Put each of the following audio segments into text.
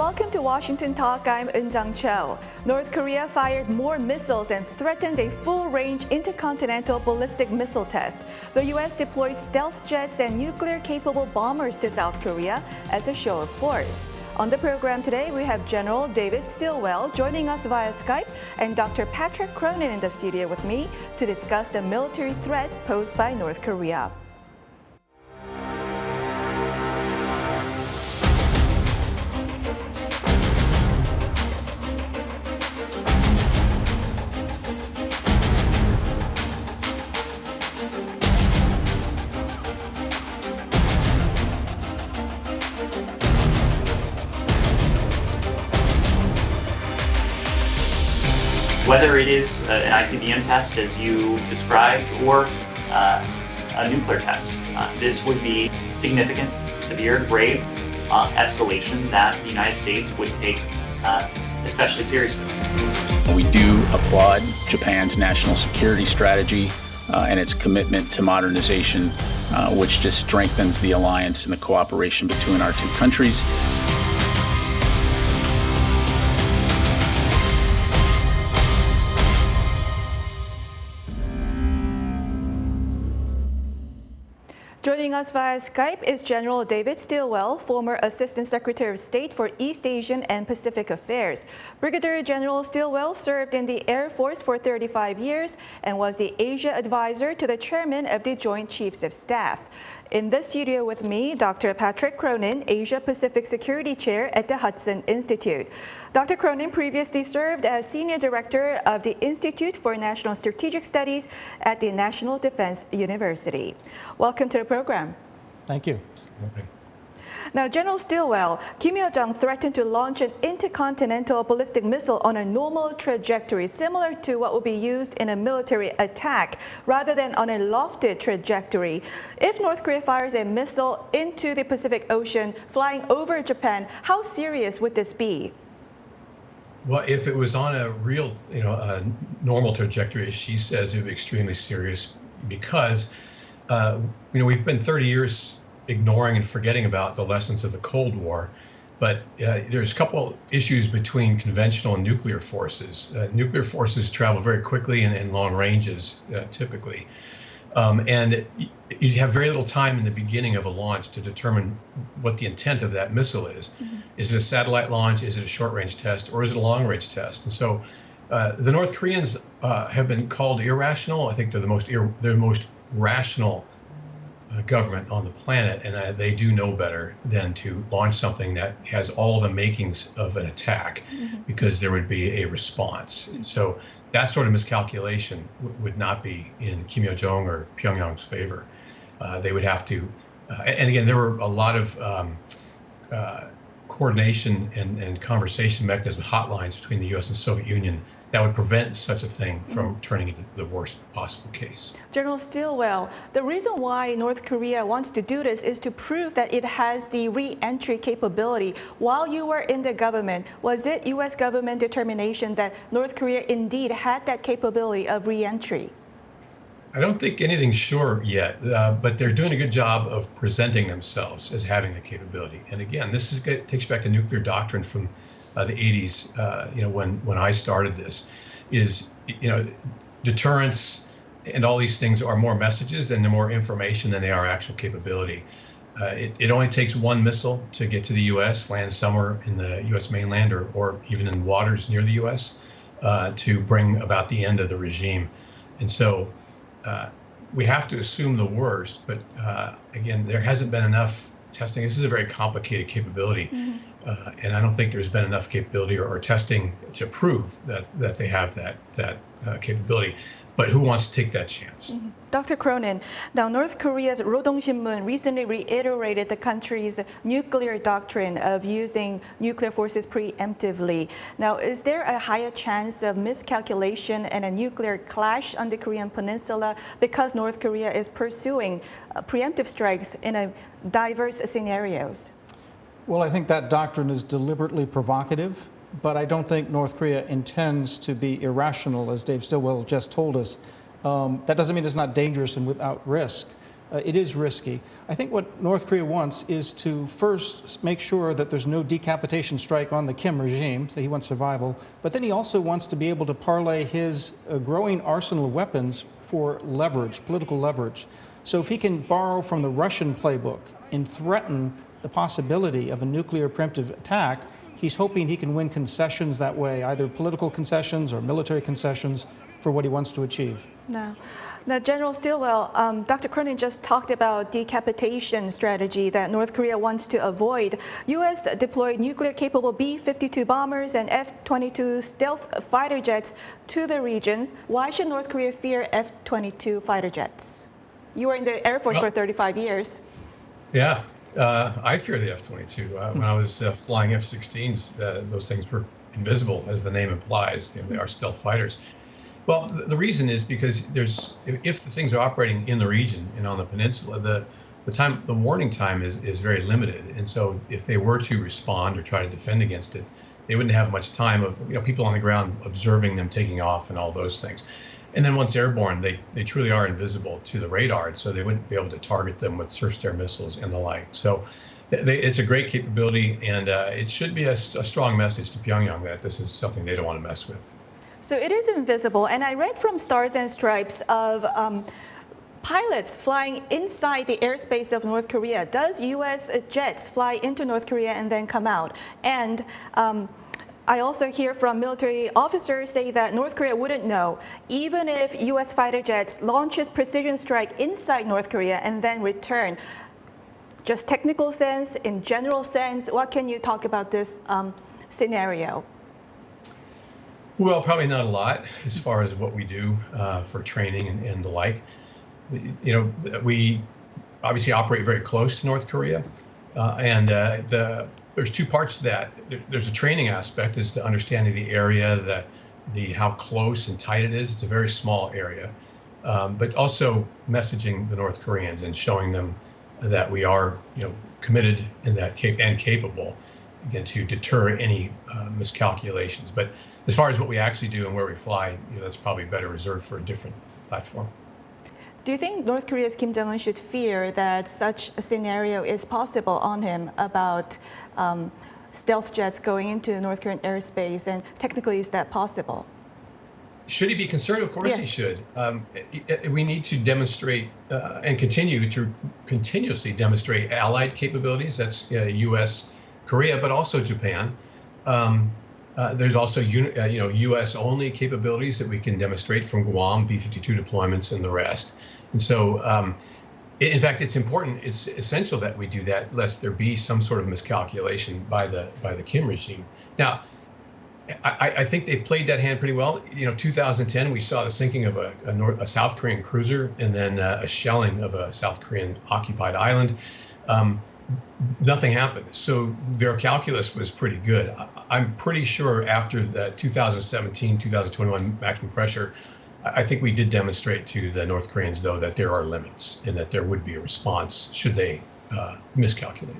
Welcome to Washington Talk. I'm Eun Cho. North Korea fired more missiles and threatened a full-range intercontinental ballistic missile test. The U.S. deploys stealth jets and nuclear-capable bombers to South Korea as a show of force. On the program today, we have General David Stilwell joining us via Skype and Dr. Patrick Cronin in the studio with me to discuss the military threat posed by North Korea. Whether it is an ICBM test, as you described, or a nuclear test, this would be significant, severe, grave escalation that the United States would take especially seriously. We do applaud Japan's national security strategy and its commitment to modernization, which just strengthens the alliance and the cooperation between our two countries. Joining us via Skype is General David Stilwell, former Assistant Secretary of State for East Asian and Pacific Affairs. Brigadier General Stilwell served in the Air Force for 35 years and was the Asia advisor to the chairman of the Joint Chiefs of Staff. In the studio with me, Dr. Patrick Cronin, Asia Pacific Security Chair at the Hudson Institute. Dr. Cronin previously served as Senior Director of the Institute for National Strategic Studies at the National Defense University. Welcome to the program. Thank you. Okay. Now, General Stilwell, Kim Yo-jong threatened to launch an intercontinental ballistic missile on a normal trajectory, similar to what would be used in a military attack, rather than on a lofted trajectory. If North Korea fires a missile into the Pacific Ocean, flying over Japan, how serious would this be? Well, if it was on a real, a normal trajectory, as she says, it would be extremely serious because, we've been 30 years ignoring and forgetting about the lessons of the Cold War. But there's a couple issues between conventional and nuclear forces. Nuclear forces travel very quickly and in long ranges, typically. And you have very little time in the beginning of a launch to determine what the intent of that missile is. Mm-hmm. Is it a satellite launch? Is it a short-range test? Or is it a long-range test? And so the North Koreans have been called irrational. I think they're the most rational government on the planet, and they do know better than to launch something that has all the makings of an attack, because there would be a response. And so that sort of miscalculation would not be in Kim Yo-jong or Pyongyang's favor. They would have to, and again, there were a lot of coordination and conversation mechanism hotlines between the U.S. and Soviet Union that would prevent such a thing from turning into the worst possible case. General Stilwell, the reason why North Korea wants to do this is to prove that it has the re-entry capability. While you were in the government, was it U.S. government determination that North Korea indeed had that capability of re-entry? I don't think anything's sure yet, but they're doing a good job of presenting themselves as having the capability. And again, this takes back to nuclear doctrine from the 80s, when I started this, is, deterrence and all these things are more messages and they're more information than they are actual capability. It only takes one missile to get to the U.S., land somewhere in the U.S. mainland or even in waters near the U.S. To bring about the end of the regime. And so we have to assume the worst, but again, there hasn't been enough testing. This is a very complicated capability. And I don't think there's been enough capability or testing to prove that they have that capability. But who wants to take that chance? Dr. Cronin, now North Korea's Rodong Sinmun recently reiterated the country's nuclear doctrine of using nuclear forces preemptively. Now, is there a higher chance of miscalculation and a nuclear clash on the Korean peninsula because North Korea is pursuing preemptive strikes in diverse scenarios? Well, I think that doctrine is deliberately provocative, but I don't think North Korea intends to be irrational, as Dave Stilwell just told us. That doesn't mean it's not dangerous and without risk. it is risky. I think what North Korea wants is to first make sure that there's no decapitation strike on the Kim regime, so he wants survival, but then he also wants to be able to parlay his growing arsenal of weapons for leverage, political leverage. So if he can borrow from the Russian playbook and threaten the possibility of a nuclear preemptive attack, he's hoping he can win concessions that way, either political concessions or military concessions for what he wants to achieve. Now, General Stilwell, Dr. Cronin just talked about decapitation strategy that North Korea wants to avoid. U.S. deployed nuclear-capable B-52 bombers and F-22 stealth fighter jets to the region. Why should North Korea fear F-22 fighter jets? You were in the Air Force for 35 years. Yeah, I fear the F-22. When I was flying F-16s, those things were invisible, as the name implies. They are stealth fighters. Well, the reason is because if the things are operating in the region and on the peninsula, the warning time is very limited. And so if they were to respond or try to defend against it, they wouldn't have much time of people on the ground observing them taking off and all those things. And then once airborne, they truly are invisible to the radar, so they wouldn't be able to target them with surface-to-air missiles and the like. So it's a great capability, and it should be a strong message to Pyongyang that this is something they don't want to mess with. So it is invisible, and I read from Stars and Stripes of pilots flying inside the airspace of North Korea. Does U.S. jets fly into North Korea and then come out? And I also hear from military officers say that North Korea wouldn't know, even if U.S. fighter jets launches precision strike inside North Korea and then return. Just technical sense, in general sense, what can you talk about this scenario? Well, probably not a lot as far as what we do for training and the like. We obviously operate very close to North Korea, and there's two parts to that. There's a training aspect, is to understanding the area, how close and tight it is. It's a very small area, but also messaging the North Koreans and showing them that we are, committed and capable, again, to deter any miscalculations. But as far as what we actually do and where we fly, that's probably better reserved for a different platform. Do you think North Korea's Kim Jong-un should fear that such a scenario is possible on him about stealth jets going into North Korean airspace? And technically, is that possible? Should he be concerned? Of course, Yes. he should. We need to demonstrate and continue to continuously demonstrate allied capabilities. That's U.S., Korea, but also Japan. There's also U.S.-only capabilities that we can demonstrate from Guam, B-52 deployments, and the rest. And so, in fact, it's important, it's essential that we do that, lest there be some sort of miscalculation by the Kim regime. Now, I think they've played that hand pretty well. 2010, we saw the sinking of a South Korean cruiser and then a shelling of a South Korean occupied island. Nothing happened. So their calculus was pretty good. I'm pretty sure after the 2017, 2021 maximum pressure, I think we did demonstrate to the North Koreans, though, that there are limits and that there would be a response should they miscalculate.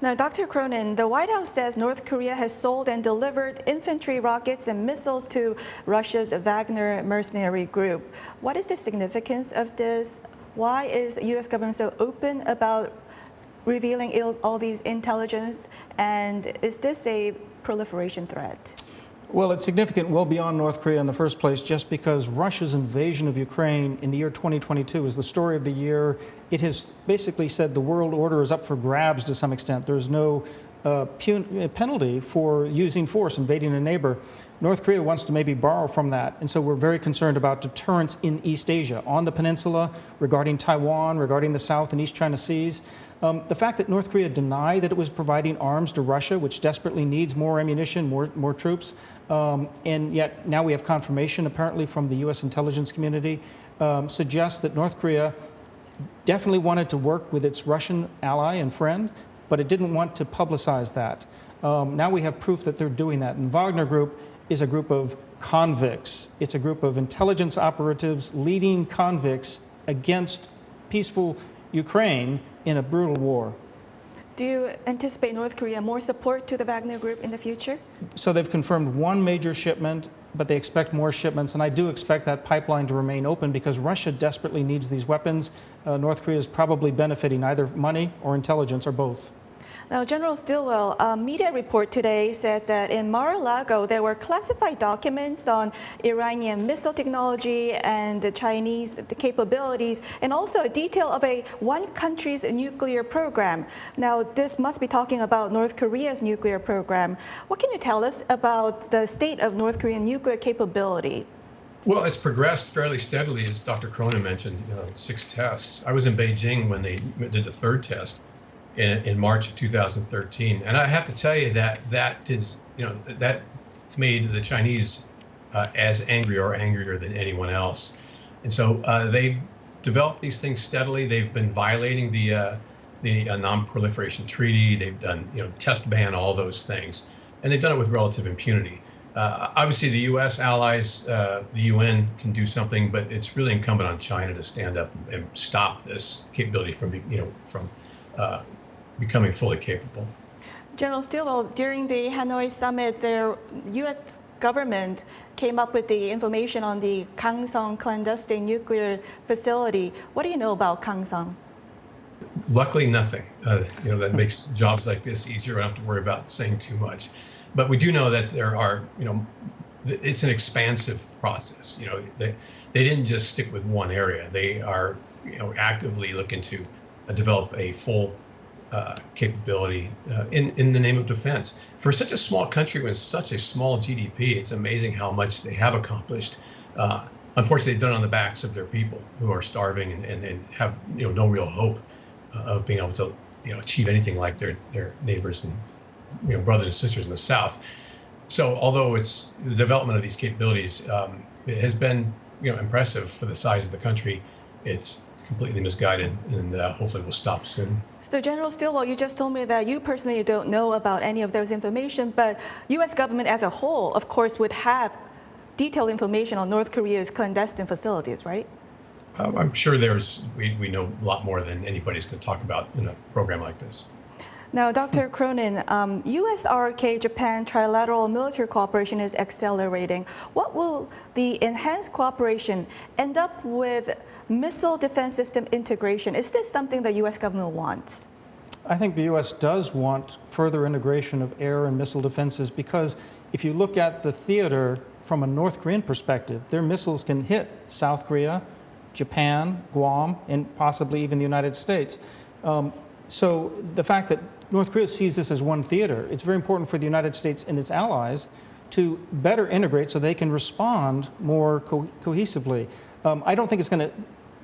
Now, Dr. Cronin, the White House says North Korea has sold and delivered infantry rockets and missiles to Russia's Wagner mercenary group. What is the significance of this? Why is the U.S. government so open about revealing all these intelligence? And is this a proliferation threat? Well, it's significant well beyond North Korea in the first place, just because Russia's invasion of Ukraine in the year 2022 is the story of the year. It has basically said the world order is up for grabs to some extent. There's no penalty for using force, invading a neighbor. North Korea wants to maybe borrow from that. And so we're very concerned about deterrence in East Asia, on the peninsula, regarding Taiwan, regarding the South and East China Seas. The fact that North Korea denied that it was providing arms to Russia, which desperately needs more ammunition, more troops, and yet now we have confirmation apparently from the U.S. intelligence community, suggests that North Korea definitely wanted to work with its Russian ally and friend, but it didn't want to publicize that. Now we have proof that they're doing that. And Wagner Group is a group of convicts. It's a group of intelligence operatives leading convicts against peaceful Ukraine in a brutal war. Do you anticipate North Korea more support to the Wagner Group in the future? So they've confirmed one major shipment but they expect more shipments, and I do expect that pipeline to remain open because Russia desperately needs these weapons. North Korea is probably benefiting either money or intelligence or both. Now, General Stilwell, a media report today said that in Mar-a-Lago there were classified documents on Iranian missile technology and the Chinese capabilities, and also a detail of one country's nuclear program. Now, this must be talking about North Korea's nuclear program. What can you tell us about the state of North Korean nuclear capability? Well, it's progressed fairly steadily, as Dr. Cronin mentioned, 6 tests. I was in Beijing when they did the 3rd test in March of 2013. And I have to tell you that that made the Chinese as angry or angrier than anyone else. And so they've developed these things steadily. They've been violating the non-proliferation treaty. They've done, test ban, all those things. And they've done it with relative impunity. Obviously, the U.S. allies, the UN can do something, but it's really incumbent on China to stand up and stop this capability from becoming fully capable. General Stilwell, during the Hanoi summit, the U.S. government came up with the information on the Kangsong clandestine nuclear facility. What do you know about Kangsong? Luckily, nothing. That makes jobs like this easier. I don't have to worry about saying too much. But we do know that there are, it's an expansive process. They didn't just stick with one area. They are, actively looking to develop a full capability in the name of defense. For such a small country with such a small GDP, it's amazing how much they have accomplished. Unfortunately, they've done it on the backs of their people who are starving and have no real hope of being able to achieve anything like their neighbors and brothers and sisters in the South. So although it's the development of these capabilities, it has been impressive for the size of the country, it's completely misguided, and hopefully will stop soon. So General Stilwell, you just told me that you personally don't know about any of those information, but U.S. government as a whole, of course, would have detailed information on North Korea's clandestine facilities, right? I'm sure we know a lot more than anybody's going to talk about in a program like this. Now, Dr. Cronin, U.S.-RK Japan trilateral military cooperation is accelerating. What will the enhanced cooperation end up with missile defense system integration? Is this something the U.S. government wants? I think the U.S. does want further integration of air and missile defenses because if you look at the theater from a North Korean perspective, their missiles can hit South Korea, Japan, Guam, and possibly even the United States. So the fact that North Korea sees this as one theater, it's very important for the United States and its allies to better integrate so they can respond more cohesively. I don't think it's going to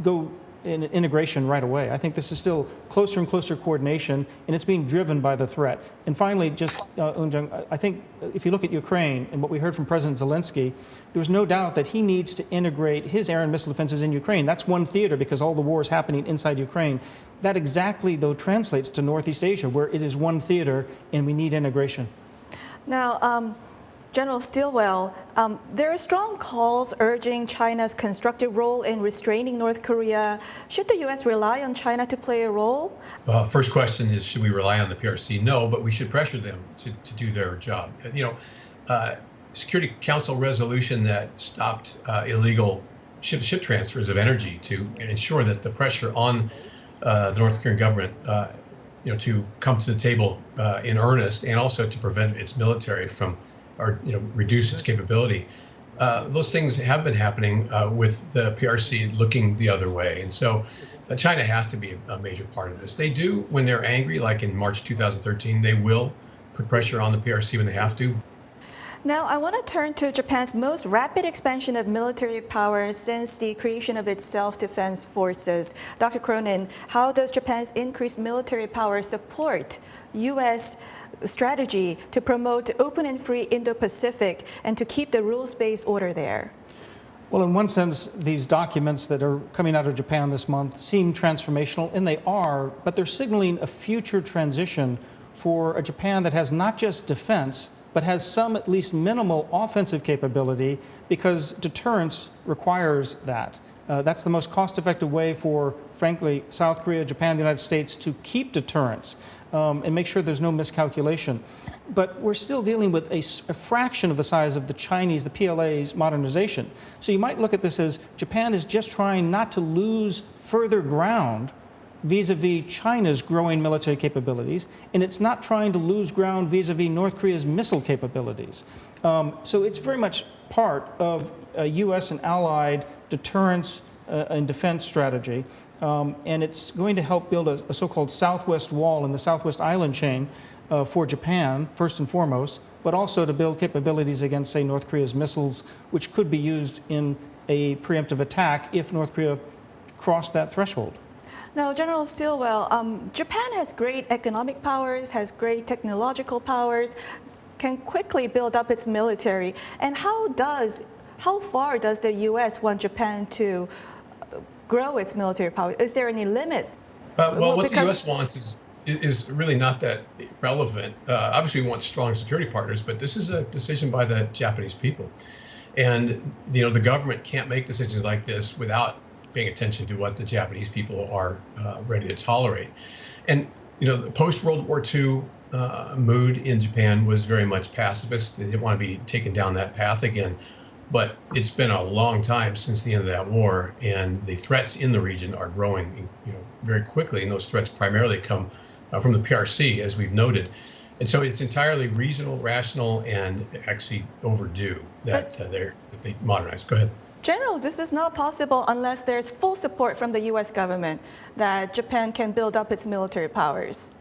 go in integration right away. I think this is still closer and closer coordination, and it's being driven by the threat. And finally, just Eun-jung, I think if you look at Ukraine and what we heard from President Zelensky, there's no doubt that he needs to integrate his air and missile defenses in Ukraine. That's one theater because all the war is happening inside Ukraine. That exactly, though, translates to Northeast Asia, where it is one theater and we need integration. Now, General Stilwell, there are strong calls urging China's constructive role in restraining North Korea. Should the U.S. rely on China to play a role? First question is, should we rely on the PRC? No, but we should pressure them to do their job. Security Council resolution that stopped illegal ship transfers of energy to ensure that the pressure on the North Korean government, to come to the table in earnest, and also to prevent its military from or reduce its capability. Those things have been happening with the PRC looking the other way. And so China has to be a major part of this. They do, when they're angry, like in March 2013, they will put pressure on the PRC when they have to. Now, I want to turn to Japan's most rapid expansion of military power since the creation of its self-defense forces. Dr. Cronin, how does Japan's increased military power support U.S. strategy to promote open and free Indo-Pacific and to keep the rules-based order there? Well, in one sense, these documents that are coming out of Japan this month seem transformational, and they are, but they're signaling a future transition for a Japan that has not just defense, but has some at least minimal offensive capability because deterrence requires that. That's the most cost-effective way for, frankly, South Korea, Japan, the United States to keep deterrence and make sure there's no miscalculation. But we're still dealing with a fraction of the size of the Chinese, the PLA's modernization. So you might look at this as Japan is just trying not to lose further ground vis-a-vis China's growing military capabilities, and it's not trying to lose ground vis-a-vis North Korea's missile capabilities. So it's very much part of a U.S. and allied deterrence and defense strategy, and it's going to help build a so-called Southwest wall in the Southwest Island chain for Japan, first and foremost, but also to build capabilities against, say, North Korea's missiles, which could be used in a preemptive attack if North Korea crossed that threshold. Now, General Stilwell, Japan has great economic powers, has great technological powers, can quickly build up its military. And how far does the U.S. want Japan to grow its military power? Is there any limit? Well, what the U.S. wants is really not that relevant. Obviously, we want strong security partners, but this is a decision by the Japanese people. And, the government can't make decisions like this without paying attention to what the Japanese people are ready to tolerate. And, the post-World War II mood in Japan was very much pacifist. They didn't want to be taken down that path again. But it's been a long time since the end of that war, and the threats in the region are growing, very quickly. And those threats primarily come from the PRC, as we've noted. And so it's entirely reasonable, rational, and actually overdue that they modernize. Go ahead. General, this is not possible unless there's full support from the U.S. government that Japan can build up its military powers.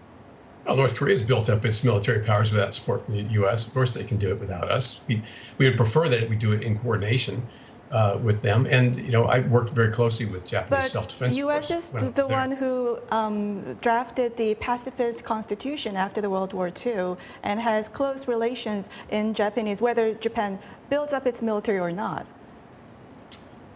Well, North Korea has built up its military powers without support from the U.S. Of course, they can do it without us. We would prefer that we do it in coordination with them. And, I worked very closely with Japanese self-defense forces. But the U.S. is the one who drafted the pacifist constitution after the World War II and has close relations in Japanese, whether Japan builds up its military or not.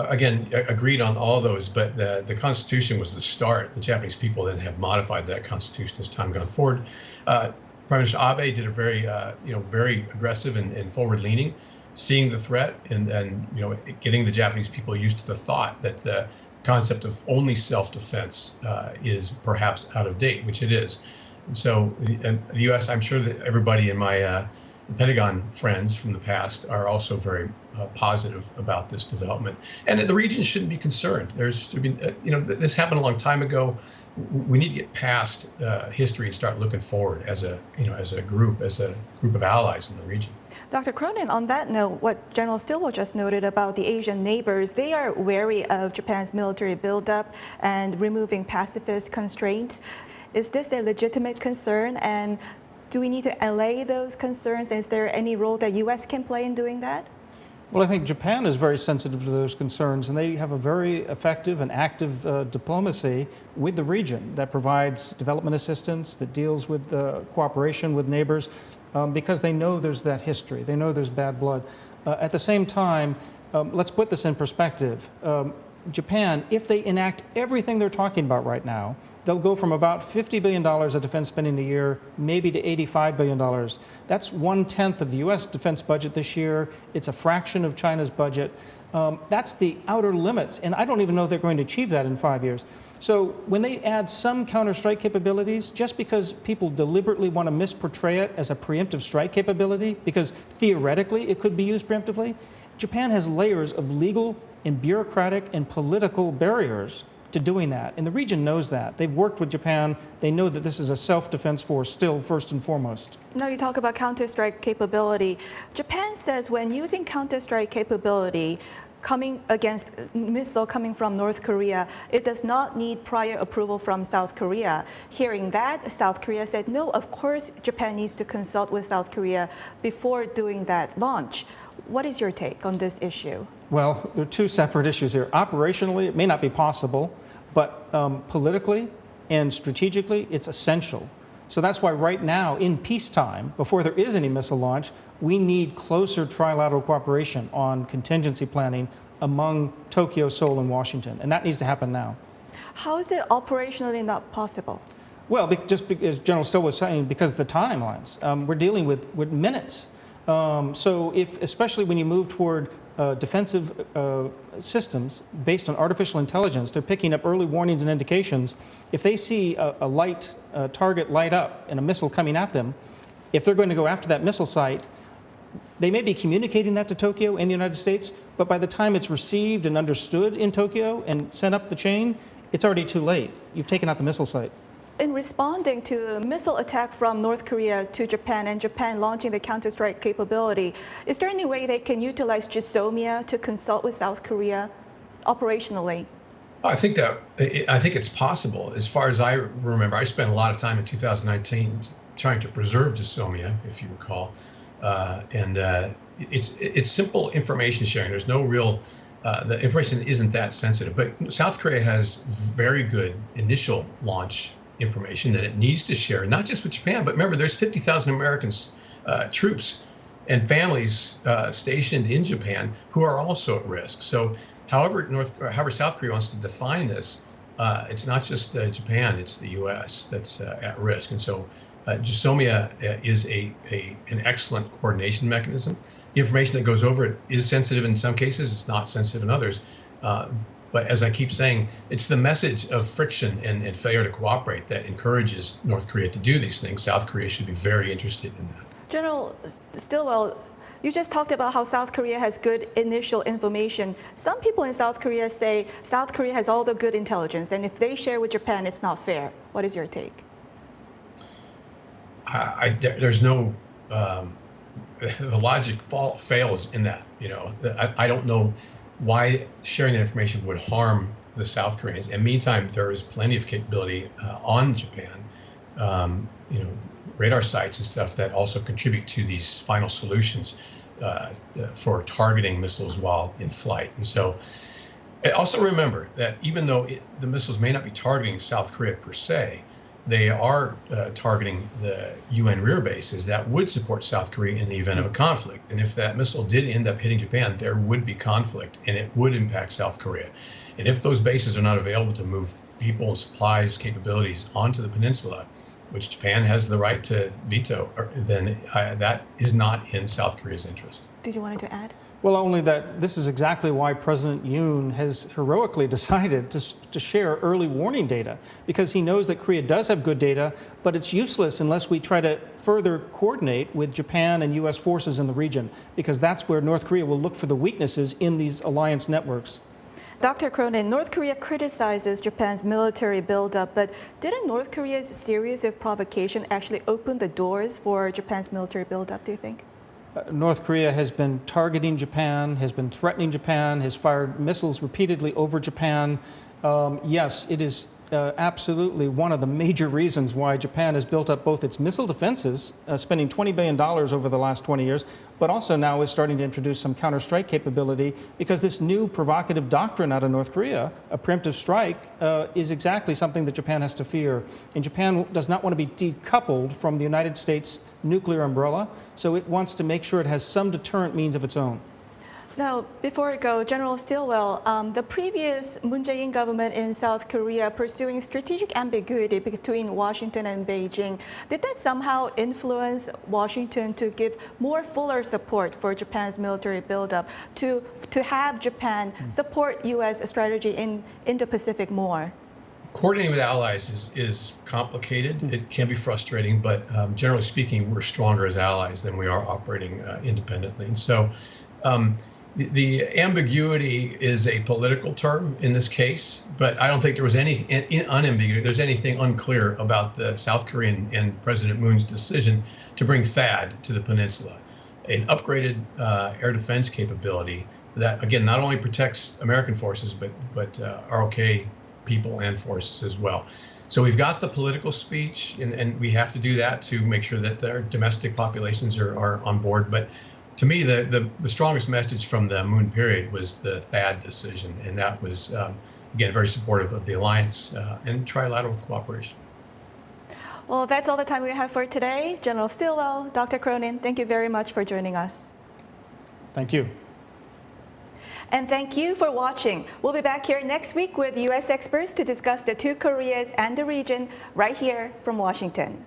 Again, agreed on all those, but the Constitution was the start. The Japanese people then have modified that Constitution as time gone forward. Prime Minister Abe did a very aggressive and forward-leaning, seeing the threat and getting the Japanese people used to the thought that the concept of only self-defense is perhaps out of date, which it is. And so the U.S., I'm sure that everybody in my Pentagon friends from the past are also very positive about this development, and the region shouldn't be concerned. This happened a long time ago. We need to get past history and start looking forward as a group of allies in the region. Dr. Cronin, on that note, what General Stilwell just noted about the Asian neighbors, they are wary of Japan's military buildup and removing pacifist constraints. Is this a legitimate concern, and do we need to allay those concerns? Is there any role that U.S. can play in doing that? Well, I think Japan is very sensitive to those concerns, and they have a very effective and active diplomacy with the region that provides development assistance, that deals with cooperation with neighbors, because they know there's that history. They know there's bad blood. At the same time, let's put this in perspective. Japan, if they enact everything they're talking about right now, they'll go from about $50 billion of defense spending a year, maybe to $85 billion. That's 1/10 of the U.S. defense budget this year. It's a fraction of China's budget. That's the outer limits, and I don't even know if they're going to achieve that in 5 years. So when they add some counter-strike capabilities, just because people deliberately want to misportray it as a preemptive strike capability, because theoretically it could be used preemptively, Japan has layers of legal and bureaucratic and political barriers to doing that. And the region knows that. They've worked with Japan. They know that this is a self-defense force still, first and foremost. Now you talk about counter-strike capability. Japan says when using counter-strike capability, coming against missile coming from North Korea, it does not need prior approval from South Korea. Hearing that, South Korea said, no, of course Japan needs to consult with South Korea before doing that launch. What is your take on this issue? Well, there are two separate issues here. Operationally, it may not be possible, but politically and strategically, it's essential. So that's why right now, in peacetime, before there is any missile launch, we need closer trilateral cooperation on contingency planning among Tokyo, Seoul, and Washington, and that needs to happen now. How is it operationally not possible? Well, just as General Stilwell was saying, because of the timelines. We're dealing with minutes. So especially when you move toward defensive systems based on artificial intelligence, they're picking up early warnings and indications. If they see a target light up and a missile coming at them, if they're going to go after that missile site, they may be communicating that to Tokyo in the United States, but by the time it's received and understood in Tokyo and sent up the chain, it's already too late. You've taken out the missile site. In responding to a missile attack from North Korea to Japan and Japan launching the counter-strike capability, is there any way they can utilize GSOMIA to consult with South Korea operationally? I think it's possible. As far as I remember, I spent a lot of time in 2019 trying to preserve GSOMIA, if you recall, it's simple information sharing. There's no real the information isn't that sensitive, but South Korea has very good initial launch information that it needs to share, not just with Japan, but remember, there's 50,000 American troops and families stationed in Japan who are also at risk. So however South Korea wants to define this, it's not just Japan, it's the US that's at risk. And so GSOMIA is an excellent coordination mechanism. The information that goes over it is sensitive in some cases, it's not sensitive in others. But as I keep saying, it's the message of friction and failure to cooperate that encourages North Korea to do these things. South Korea should be very interested in that. General Stilwell, you just talked about how South Korea has good initial information. Some people in South Korea say South Korea has all the good intelligence, and if they share with Japan, it's not fair. What is your take? There's no, the logic fails in that. You know, I don't know why sharing that information would harm the South Koreans. And meantime, there is plenty of capability on Japan, radar sites and stuff that also contribute to these final solutions for targeting missiles while in flight. And so also remember that even though the missiles may not be targeting South Korea per se, they are targeting the UN rear bases that would support South Korea in the event of a conflict. And if that missile did end up hitting Japan, there would be conflict and it would impact South Korea. And if those bases are not available to move people, supplies, capabilities onto the peninsula, which Japan has the right to veto, then that is not in South Korea's interest. Did you want to add? Well, only that this is exactly why President Yoon has heroically decided to share early warning data, because he knows that Korea does have good data, but it's useless unless we try to further coordinate with Japan and U.S. forces in the region, because that's where North Korea will look for the weaknesses in these alliance networks. Dr. Cronin, North Korea criticizes Japan's military buildup, but didn't North Korea's series of provocation actually open the doors for Japan's military buildup, do you think? North Korea has been targeting Japan, has been threatening Japan, has fired missiles repeatedly over Japan. Yes, it is absolutely one of the major reasons why Japan has built up both its missile defenses, spending $20 billion over the last 20 years, but also now is starting to introduce some counter-strike capability, because this new provocative doctrine out of North Korea, a preemptive strike, is exactly something that Japan has to fear. And Japan does not want to be decoupled from the United States nuclear umbrella, so it wants to make sure it has some deterrent means of its own. Now, before we go, General Stilwell, the previous Moon Jae-in government in South Korea pursuing strategic ambiguity between Washington and Beijing, did that somehow influence Washington to give more fuller support for Japan's military buildup, to have Japan support U.S. strategy in Indo-Pacific more? Coordinating with allies is complicated. It can be frustrating, but generally speaking, we're stronger as allies than we are operating independently. And so the ambiguity is a political term in this case, but I don't think there was any unambiguity. There's anything unclear about the South Korean and President Moon's decision to bring THAAD to the peninsula, an upgraded air defense capability that, again, not only protects American forces, but ROK people and forces as well. So we've got the political speech, and we have to do that to make sure that their domestic populations are on board. But to me, the strongest message from the Moon period was the THAAD decision, and that was, again, very supportive of the alliance and trilateral cooperation. Well, that's all the time we have for today. General Stilwell, Dr. Cronin, thank you very much for joining us. Thank you. And thank you for watching. We'll be back here next week with U.S. experts to discuss the two Koreas and the region right here from Washington.